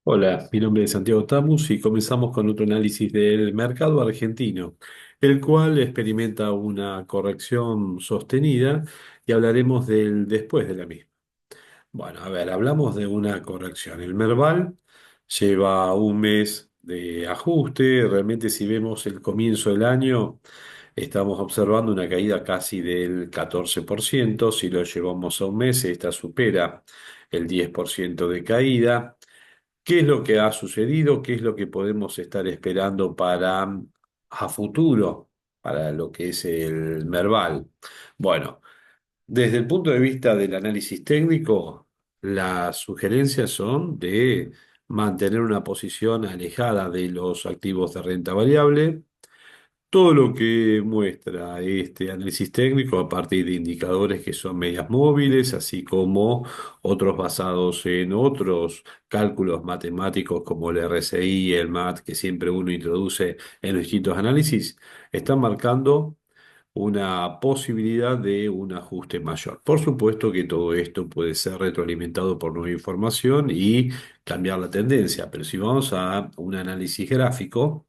Hola, mi nombre es Santiago Tamus y comenzamos con otro análisis del mercado argentino, el cual experimenta una corrección sostenida y hablaremos del después de la misma. Bueno, a ver, hablamos de una corrección. El Merval lleva un mes de ajuste. Realmente, si vemos el comienzo del año, estamos observando una caída casi del 14%. Si lo llevamos a un mes, esta supera el 10% de caída. ¿Qué es lo que ha sucedido? ¿Qué es lo que podemos estar esperando para a futuro, para lo que es el Merval? Bueno, desde el punto de vista del análisis técnico, las sugerencias son de mantener una posición alejada de los activos de renta variable. Todo lo que muestra este análisis técnico a partir de indicadores que son medias móviles, así como otros basados en otros cálculos matemáticos como el RSI, el MAT, que siempre uno introduce en los distintos análisis, están marcando una posibilidad de un ajuste mayor. Por supuesto que todo esto puede ser retroalimentado por nueva información y cambiar la tendencia, pero si vamos a un análisis gráfico,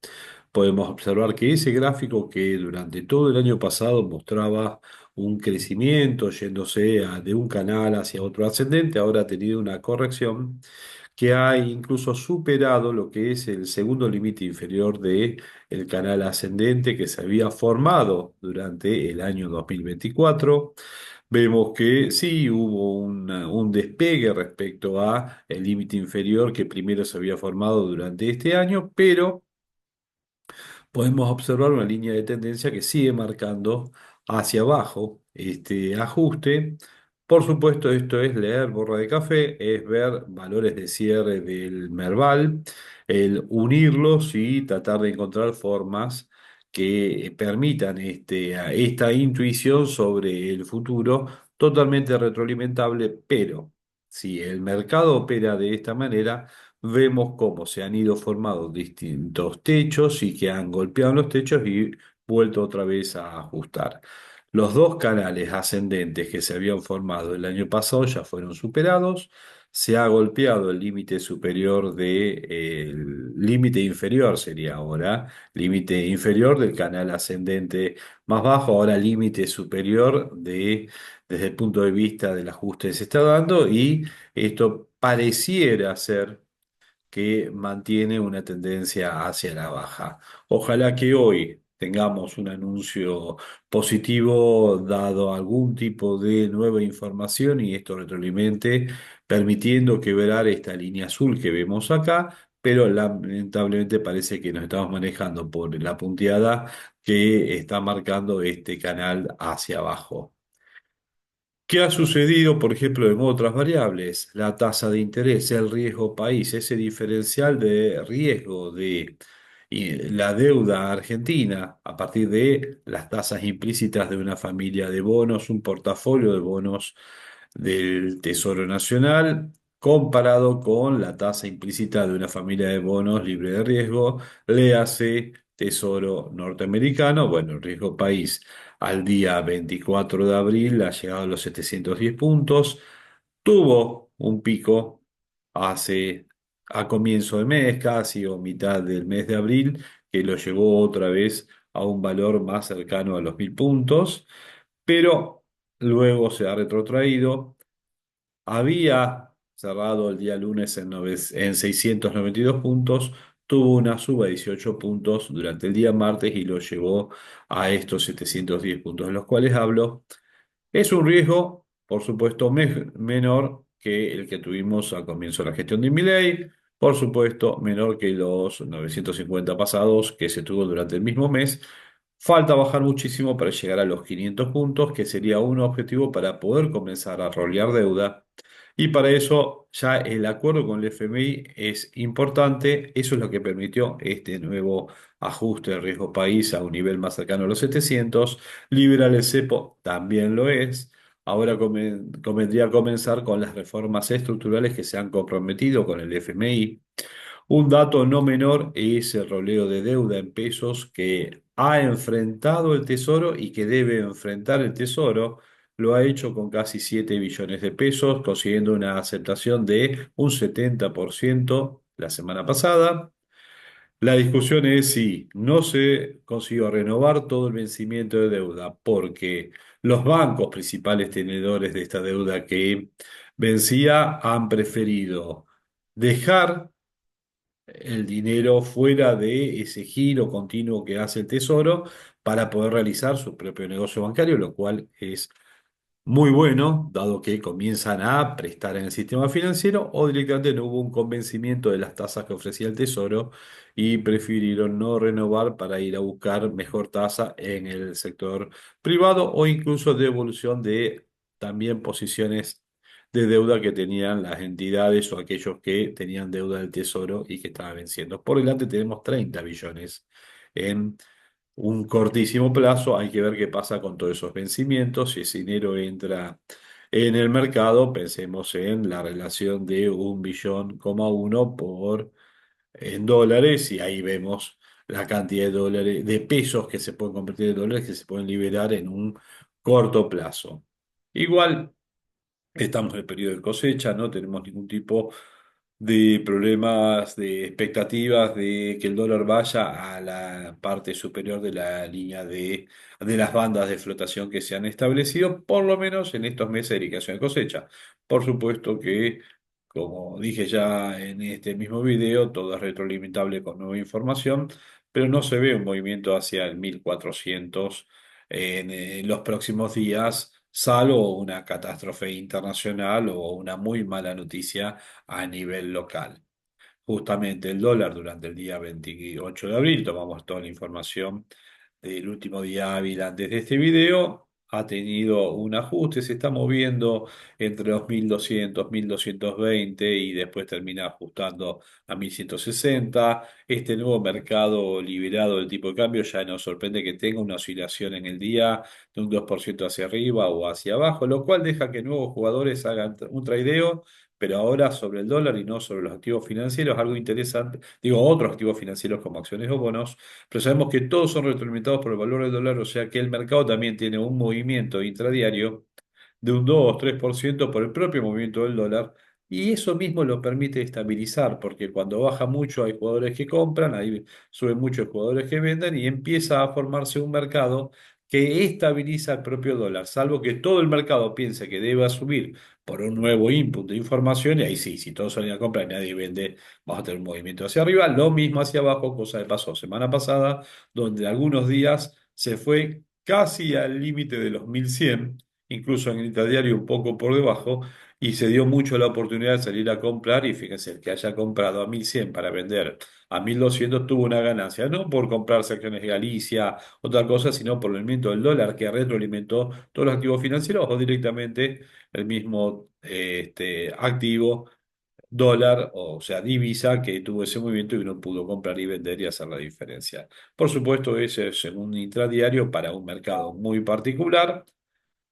podemos observar que ese gráfico que durante todo el año pasado mostraba un crecimiento yéndose de un canal hacia otro ascendente, ahora ha tenido una corrección que ha incluso superado lo que es el segundo límite inferior de el canal ascendente que se había formado durante el año 2024. Vemos que sí hubo un despegue respecto a el límite inferior que primero se había formado durante este año, pero podemos observar una línea de tendencia que sigue marcando hacia abajo este ajuste. Por supuesto, esto es leer borra de café, es ver valores de cierre del Merval, el unirlos y tratar de encontrar formas que permitan esta intuición sobre el futuro totalmente retroalimentable, pero si el mercado opera de esta manera, vemos cómo se han ido formando distintos techos y que han golpeado los techos y vuelto otra vez a ajustar. Los dos canales ascendentes que se habían formado el año pasado ya fueron superados. Se ha golpeado el límite superior el límite inferior sería ahora, límite inferior del canal ascendente más bajo, ahora límite superior desde el punto de vista del ajuste se está dando y esto pareciera ser que mantiene una tendencia hacia la baja. Ojalá que hoy tengamos un anuncio positivo dado algún tipo de nueva información y esto retroalimente, permitiendo quebrar esta línea azul que vemos acá, pero lamentablemente parece que nos estamos manejando por la punteada que está marcando este canal hacia abajo. ¿Qué ha sucedido, por ejemplo, en otras variables? La tasa de interés, el riesgo país, ese diferencial de riesgo de la deuda argentina a partir de las tasas implícitas de una familia de bonos, un portafolio de bonos del Tesoro Nacional, comparado con la tasa implícita de una familia de bonos libre de riesgo, léase Tesoro norteamericano, bueno, el riesgo país al día 24 de abril ha llegado a los 710 puntos. Tuvo un pico hace a comienzo de mes, casi o mitad del mes de abril, que lo llevó otra vez a un valor más cercano a los 1000 puntos, pero luego se ha retrotraído. Había cerrado el día lunes en 692 puntos, tuvo una suba de 18 puntos durante el día martes y lo llevó a estos 710 puntos de los cuales hablo. Es un riesgo, por supuesto, menor que el que tuvimos al comienzo de la gestión de Milei, por supuesto, menor que los 950 pasados que se tuvo durante el mismo mes. Falta bajar muchísimo para llegar a los 500 puntos, que sería un objetivo para poder comenzar a rolear deuda. Y para eso ya el acuerdo con el FMI es importante. Eso es lo que permitió este nuevo ajuste de riesgo país a un nivel más cercano a los 700. Liberar el cepo también lo es. Ahora convendría comenzar con las reformas estructurales que se han comprometido con el FMI. Un dato no menor es el roleo de deuda en pesos que ha enfrentado el Tesoro y que debe enfrentar el Tesoro. Lo ha hecho con casi 7 billones de pesos, consiguiendo una aceptación de un 70%. la semana pasada. La discusión es si no se consiguió renovar todo el vencimiento de deuda, porque los bancos principales tenedores de esta deuda que vencía han preferido dejar el dinero fuera de ese giro continuo que hace el Tesoro para poder realizar su propio negocio bancario, lo cual es muy bueno, dado que comienzan a prestar en el sistema financiero, o directamente no hubo un convencimiento de las tasas que ofrecía el Tesoro y prefirieron no renovar para ir a buscar mejor tasa en el sector privado o incluso devolución de también posiciones de deuda que tenían las entidades o aquellos que tenían deuda del Tesoro y que estaban venciendo. Por delante tenemos 30 billones en un cortísimo plazo. Hay que ver qué pasa con todos esos vencimientos. Si ese dinero entra en el mercado, pensemos en la relación de 1,1 billón por en dólares, y ahí vemos la cantidad de dólares, de pesos que se pueden convertir en dólares que se pueden liberar en un corto plazo. Igual. Estamos en el periodo de cosecha, no tenemos ningún tipo de problemas, de expectativas de que el dólar vaya a la parte superior de la línea de las bandas de flotación que se han establecido, por lo menos en estos meses de dedicación de cosecha. Por supuesto que, como dije ya en este mismo video, todo es retroalimentable con nueva información, pero no se ve un movimiento hacia el 1400 en los próximos días, salvo una catástrofe internacional o una muy mala noticia a nivel local. Justamente el dólar durante el día 28 de abril, tomamos toda la información del último día hábil antes de este video, ha tenido un ajuste, se está moviendo entre los 1.200, 1.220 y después termina ajustando a 1.160. Este nuevo mercado liberado del tipo de cambio ya nos sorprende que tenga una oscilación en el día de un 2% hacia arriba o hacia abajo, lo cual deja que nuevos jugadores hagan un tradeo, pero ahora sobre el dólar y no sobre los activos financieros, algo interesante, digo, otros activos financieros como acciones o bonos, pero sabemos que todos son retroalimentados por el valor del dólar, o sea que el mercado también tiene un movimiento intradiario de un 2 o 3% por el propio movimiento del dólar, y eso mismo lo permite estabilizar, porque cuando baja mucho hay jugadores que compran, ahí suben muchos jugadores que venden y empieza a formarse un mercado que estabiliza el propio dólar, salvo que todo el mercado piense que deba subir por un nuevo input de información, y ahí sí, si todos salen a comprar y nadie vende, vamos a tener un movimiento hacia arriba, lo mismo hacia abajo, cosa que pasó semana pasada, donde algunos días se fue casi al límite de los 1.100, incluso en el interdiario un poco por debajo, y se dio mucho la oportunidad de salir a comprar, y fíjense, el que haya comprado a 1.100 para vender a 1.200 tuvo una ganancia, no por comprarse acciones de Galicia, otra cosa, sino por el movimiento del dólar que retroalimentó todos los activos financieros o directamente el mismo activo dólar, o sea, divisa, que tuvo ese movimiento y uno pudo comprar y vender y hacer la diferencia. Por supuesto, ese es en un intradiario para un mercado muy particular.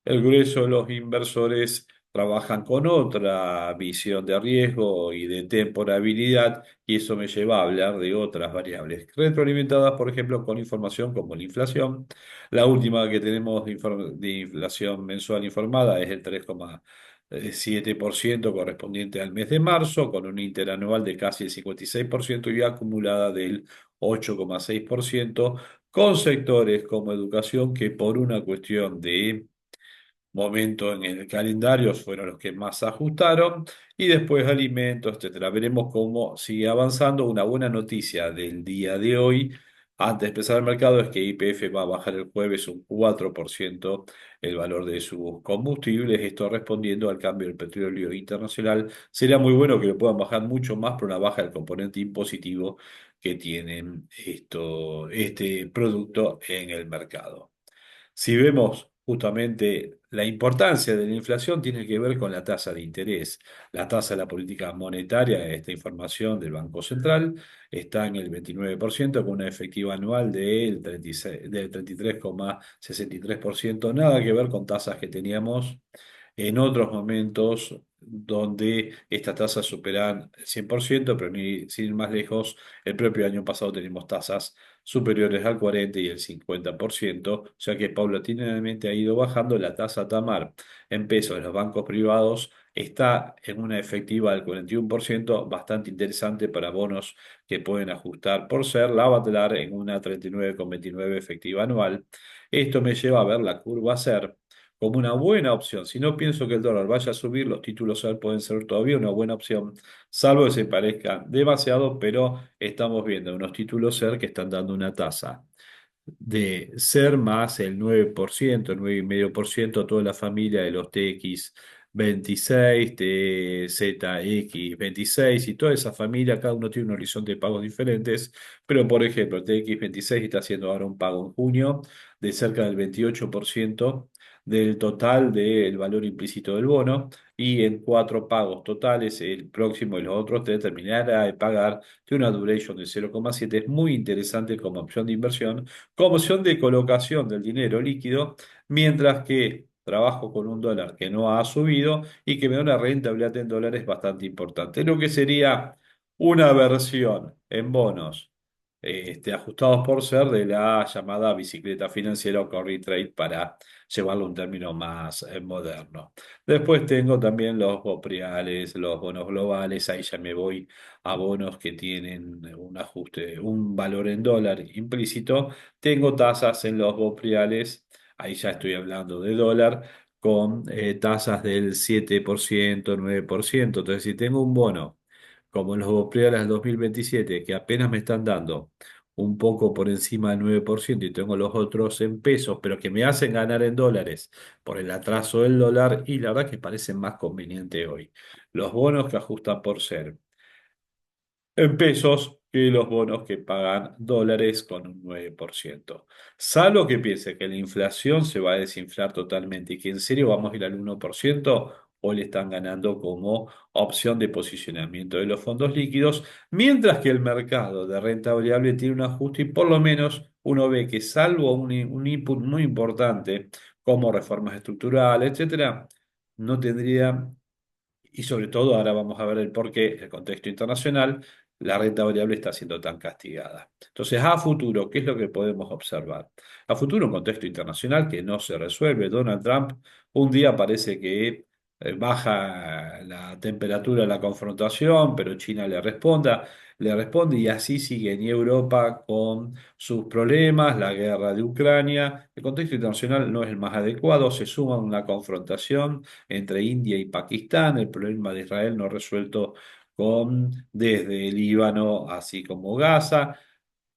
El grueso de los inversores trabajan con otra visión de riesgo y de temporabilidad, y eso me lleva a hablar de otras variables retroalimentadas, por ejemplo, con información como la inflación. La última que tenemos de inflación mensual informada es el 3,7% correspondiente al mes de marzo, con un interanual de casi el 56% y acumulada del 8,6%, con sectores como educación que por una cuestión de momento en el calendario fueron los que más se ajustaron, y después alimentos, etcétera. Veremos cómo sigue avanzando. Una buena noticia del día de hoy, antes de empezar el mercado, es que YPF va a bajar el jueves un 4% el valor de sus combustibles, esto respondiendo al cambio del petróleo internacional. Sería muy bueno que lo puedan bajar mucho más por una baja del componente impositivo que tienen este producto en el mercado. Si vemos justamente la importancia de la inflación, tiene que ver con la tasa de interés. La tasa de la política monetaria, esta información del Banco Central, está en el 29% con una efectiva anual del 33,63%. Nada que ver con tasas que teníamos en otros momentos donde estas tasas superan el 100%, pero ni sin ir más lejos, el propio año pasado tenemos tasas superiores al 40 y el 50%, o sea que paulatinamente ha ido bajando la tasa TAMAR en pesos de los bancos privados, está en una efectiva del 41%, bastante interesante para bonos que pueden ajustar por ser la Batelar en una 39,29 efectiva anual. Esto me lleva a ver la curva SER como una buena opción. Si no pienso que el dólar vaya a subir, los títulos SER pueden ser todavía una buena opción, salvo que se parezca demasiado, pero estamos viendo unos títulos SER que están dando una tasa de ser más el 9%, 9,5%, toda la familia de los TX26, TZX26 y toda esa familia, cada uno tiene un horizonte de pagos diferentes, pero por ejemplo, el TX26 está haciendo ahora un pago en junio de cerca del 28% del total del valor implícito del bono y en cuatro pagos totales, el próximo y los otros tres terminará de pagar de una duration de 0,7. Es muy interesante como opción de inversión, como opción de colocación del dinero líquido, mientras que trabajo con un dólar que no ha subido y que me da una rentabilidad en dólares bastante importante. Lo que sería una versión en bonos ajustados por ser de la llamada bicicleta financiera o carry trade para llevarlo a un término más moderno. Después tengo también los bopreales, los bonos globales, ahí ya me voy a bonos que tienen un ajuste, un valor en dólar implícito. Tengo tasas en los bopreales, ahí ya estoy hablando de dólar, con tasas del 7%, 9%. Entonces, si tengo un bono como los bopreales del 2027, que apenas me están dando un poco por encima del 9% y tengo los otros en pesos, pero que me hacen ganar en dólares por el atraso del dólar, y la verdad que parecen más conveniente hoy. Los bonos que ajustan por ser en pesos que los bonos que pagan dólares con un 9%. Salvo que piense que la inflación se va a desinflar totalmente y que en serio vamos a ir al 1%, o le están ganando como opción de posicionamiento de los fondos líquidos, mientras que el mercado de renta variable tiene un ajuste y por lo menos uno ve que salvo un input muy importante como reformas estructurales, etcétera, no tendría, y sobre todo, ahora vamos a ver el por qué, el contexto internacional, la renta variable está siendo tan castigada. Entonces, a futuro, ¿qué es lo que podemos observar? A futuro, un contexto internacional que no se resuelve. Donald Trump un día parece que baja la temperatura de la confrontación, pero China le responde y así sigue en Europa con sus problemas, la guerra de Ucrania. El contexto internacional no es el más adecuado, se suma una confrontación entre India y Pakistán, el problema de Israel no resuelto con desde el Líbano así como Gaza,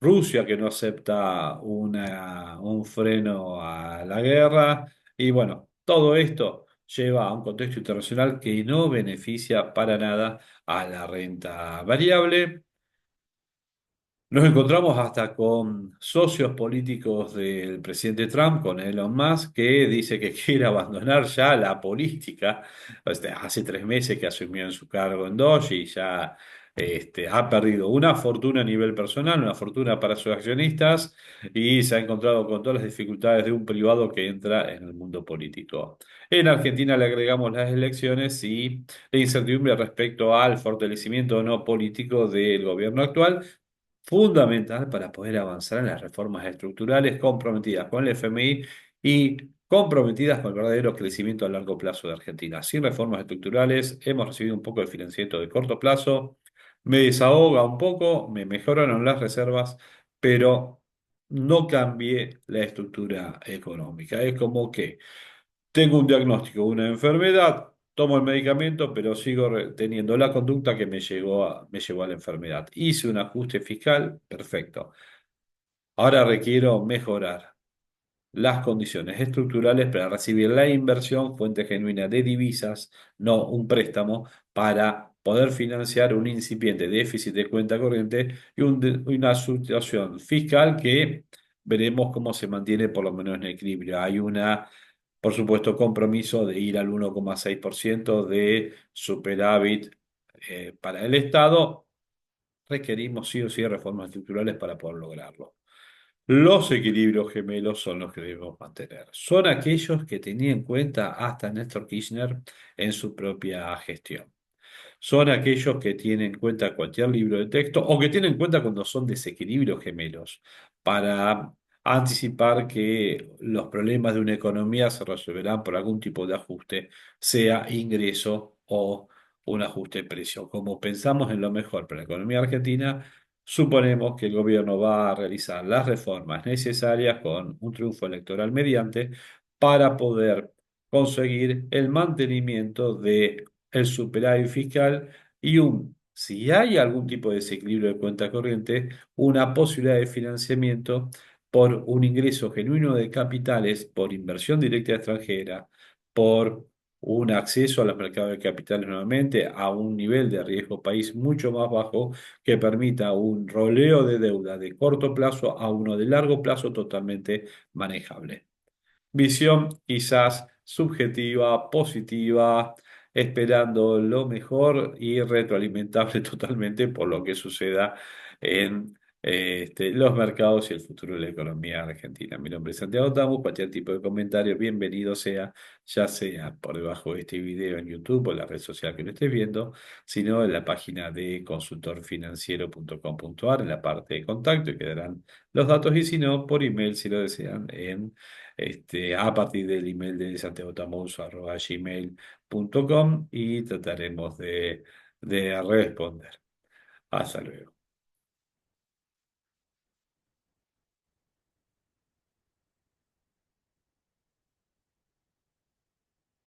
Rusia que no acepta un freno a la guerra y bueno, todo esto lleva a un contexto internacional que no beneficia para nada a la renta variable. Nos encontramos hasta con socios políticos del presidente Trump, con Elon Musk, que dice que quiere abandonar ya la política. Hace 3 meses que asumió en su cargo en Doge y ya ha perdido una fortuna a nivel personal, una fortuna para sus accionistas y se ha encontrado con todas las dificultades de un privado que entra en el mundo político. En Argentina le agregamos las elecciones y la incertidumbre respecto al fortalecimiento o no político del gobierno actual, fundamental para poder avanzar en las reformas estructurales comprometidas con el FMI y comprometidas con el verdadero crecimiento a largo plazo de Argentina. Sin reformas estructurales hemos recibido un poco de financiamiento de corto plazo, me desahoga un poco, me mejoraron las reservas, pero no cambié la estructura económica. Es como que tengo un diagnóstico de una enfermedad, tomo el medicamento, pero sigo teniendo la conducta que me llevó a la enfermedad. Hice un ajuste fiscal, perfecto. Ahora requiero mejorar las condiciones estructurales para recibir la inversión, fuente genuina de divisas, no un préstamo, para poder financiar un incipiente déficit de cuenta corriente y una situación fiscal que veremos cómo se mantiene por lo menos en equilibrio. Hay por supuesto, compromiso de ir al 1,6% de superávit para el Estado. Requerimos sí o sí reformas estructurales para poder lograrlo. Los equilibrios gemelos son los que debemos mantener. Son aquellos que tenía en cuenta hasta Néstor Kirchner en su propia gestión. Son aquellos que tienen en cuenta cualquier libro de texto o que tienen en cuenta cuando son desequilibrios gemelos para anticipar que los problemas de una economía se resolverán por algún tipo de ajuste, sea ingreso o un ajuste de precio. Como pensamos en lo mejor para la economía argentina, suponemos que el gobierno va a realizar las reformas necesarias con un triunfo electoral mediante para poder conseguir el mantenimiento de el superávit fiscal y si hay algún tipo de desequilibrio de cuenta corriente, una posibilidad de financiamiento por un ingreso genuino de capitales, por inversión directa extranjera, por un acceso a los mercados de capitales nuevamente a un nivel de riesgo país mucho más bajo que permita un roleo de deuda de corto plazo a uno de largo plazo totalmente manejable. Visión quizás subjetiva, positiva, esperando lo mejor y retroalimentable totalmente por lo que suceda en los mercados y el futuro de la economía argentina. Mi nombre es Santiago Tamus, cualquier tipo de comentario, bienvenido sea, ya sea por debajo de este video en YouTube o en la red social que lo estés viendo, sino en la página de consultorfinanciero.com.ar, en la parte de contacto, y quedarán los datos, y si no, por email si lo desean, a partir del email de santiagotamuso@gmail.com, y trataremos de responder. Hasta luego.